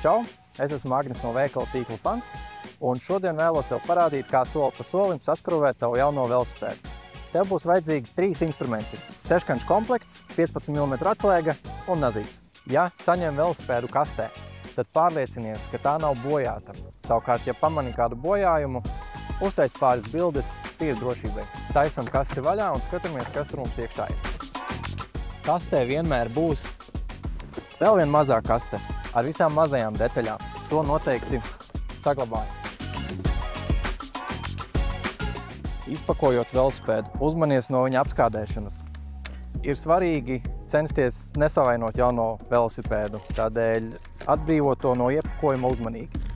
Čau! Es esmu Agnis no veikala Tīkla Fans, un šodien vēlos tev parādīt, kā soli pa solim saskrūvēt tavu jauno velosipēdu. Tev būs vajadzīgi 3 instrumenti – 6-kanšu komplekts, 15 mm atslēga un nazīts. Ja saņem velosipēdu kastē, tad pārliecinies, ka tā nav bojāta. Savukārt, ja pamani kādu bojājumu, uztais pāris bildes tīri drošībai. Taisam kasti vaļā un skatāmies, kas tur mums iekšā ir. Kastē vienmēr būs vēl viena mazā kaste ar visām mazajām detaļām. To noteikti saglabājam. Izpakojot velosipēdu, uzmanies no viņa apskādēšanas. Ir svarīgi censties nesavainot jauno velosipēdu, tādēļ atbrīvot to no iepakojuma uzmanīgi.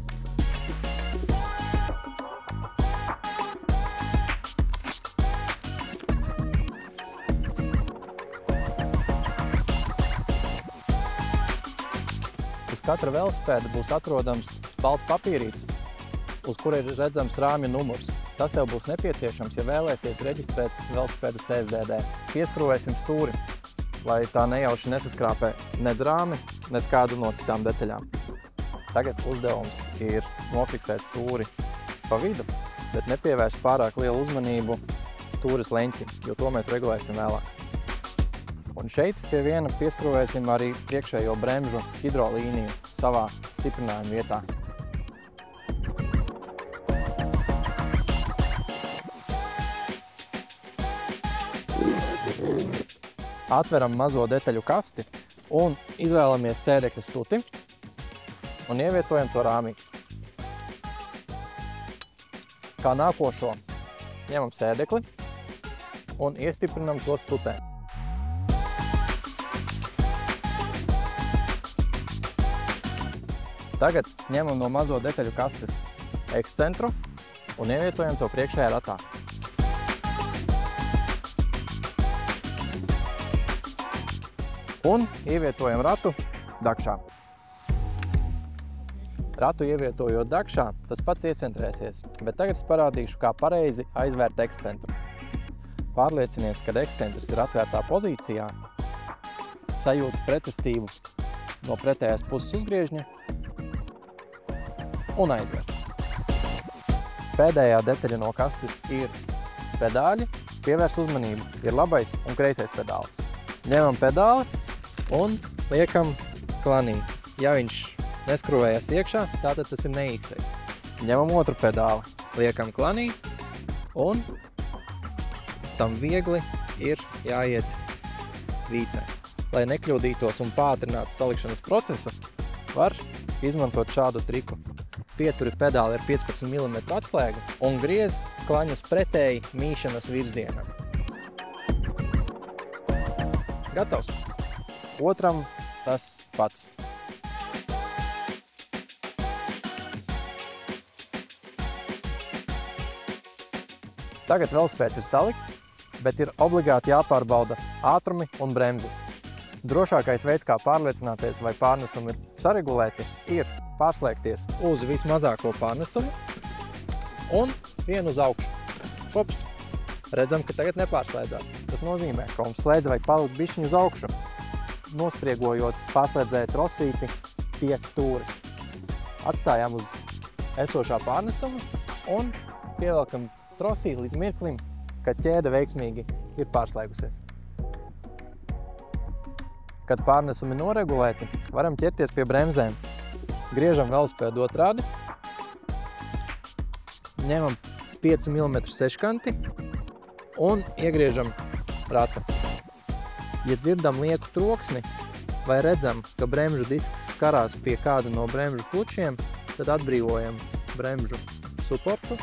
Uz katra velosipēda būs atrodams balts papīrīts, uz kura ir redzams rāmja numurs. Tas tev būs nepieciešams, ja vēlēsies reģistrēt velosipēdu CSDD. Pieskrūvēsim stūri, lai tā nejauši nesaskrāpē nec rāmi, nec kādu no citām detaļām. Tagad uzdevums ir nofiksēt stūri pa vidu, bet nepievērst pārāk lielu uzmanību stūres leņķim, jo to mēs regulēsim vēlāk. Un šeit pie viena pieskrūvēsim arī priekšējo bremžu hidrolīniju savā stiprinājuma vietā. Atveram mazo detaļu kasti un izvēlamies sēdekļa stuti un ievietojam to rāmī. Kā nākošo ņemam sēdekli un iestiprinam to stutē. Tagad ņemam no mazo detaļu kastes ekscentru un ievietojam to priekšējā ratā. Un ievietojam ratu dakšā. Ratu ievietojot dakšā, tas pats iecentrēsies, bet tagad es parādīšu, kā pareizi aizvērt ekscentru. Pārliecinies, kad ekscentrs ir atvērtā pozīcijā, sajūti pretestību no pretējās puses uzgriežņa un aizver. Pēdējā detaļa no kastes ir pedāļi. Pievērs uzmanību, ir labais un kreisais pedāls. Ņemam pedāli un liekam klanī. Ja viņš neskrūvējas iekšā, tātad tas ir neīstais. Ņemam otru pedāli, liekam klanī un tam viegli ir jāiet vītnē. Lai nekļūdītos un pātrinātu salikšanas procesu, var izmantot šādu triku. Pieturi pedāli ar 15 mm atslēgu un griez klaņus pretēji mīšanas virzienam. Gatavs! Otram tas pats. Tagad velosipēds ir salikts, bet ir obligāti jāpārbauda ātrumi un bremzes. Drošākais veids, kā pārliecināties, vai pārnesumi ir saregulēti, ir pārslēgties uz vismazāko pārnesumu un vienu uz augšu. Hops! Redzam, ka tagad nepārslēdzās. Tas nozīmē, ka mums slēdze vajag palikt bišķiņu uz augšu, nospriegojot pārslēdzēju trosīti pie stūres. Atstājām uz esošā pārnesuma un pievelkam trosīti līdz mirklim, kad ķēde veiksmīgi ir pārslēgusies. Kad pārnesumi noregulēti, varam ķerties pie bremzēm. Griežam velosipēdu otrādi, ņemam 5 mm seškanti un iegriežam ratu. Ja dzirdam lieku troksni vai redzam, ka bremžu disks skarās pie kāda no bremžu plučiem, tad atbrīvojam bremžu suportu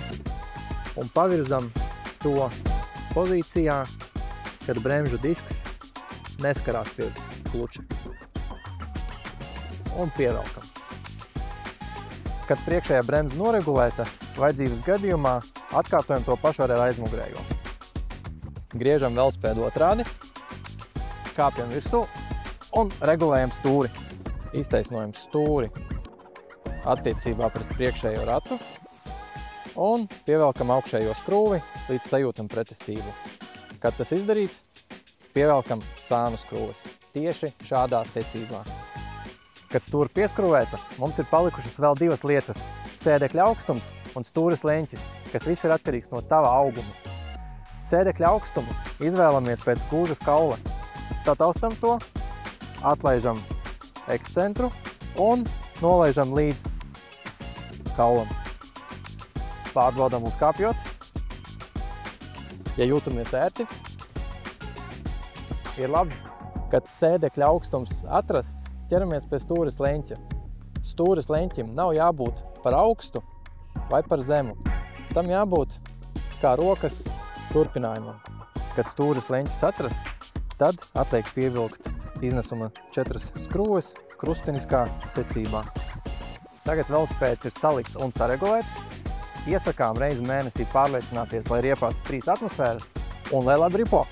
un pavirzam to pozīcijā, kad bremžu disks neskarās pie pluča. Un pievelkam. Kad priekšējā bremze noregulēta, vajadzības gadījumā atkārtojam to pašu ar aizmugurējo. Griežam velosipēdu otrādi, kāpjam virsū un regulējam stūri. Iztaisnojam stūri attiecībā pret priekšējo ratu un pievelkam augšējo skrūvi, līdz sajūtam pretestību. Kad tas izdarīts, pievelkam sānu skrūves. Tieši šādā secībā. Kad stūra pieskrūvēta, mums ir palikušas vēl divas lietas – sēdekļa augstums un stūres leņķis, kas viss ir atkarīgs no tava auguma. Sēdekļa augstumu izvēlamies pēc gūžas kaula. Sataustam to, atlaižam ekscentru un nolaižam līdz kaulam. Pārbaudam uzkāpjot. Ja jūtamies ērti, ir labi. Kad sēdekļa augstums atrasts, ķeramies pie stūres leņķa. Stūres leņķim nav jābūt par augstu vai par zemu. Tam jābūt kā rokas turpinājumam. Kad stūres leņķis atrasts, tad atliek pievilkt iznesuma 4 skrūves krusteniskā secībā. Tagad velospēds ir salikts un saregulēts. Iesakām reizi mēnesī pārliecināties, lai riepās 3 atmosfēras un lai labi ripo!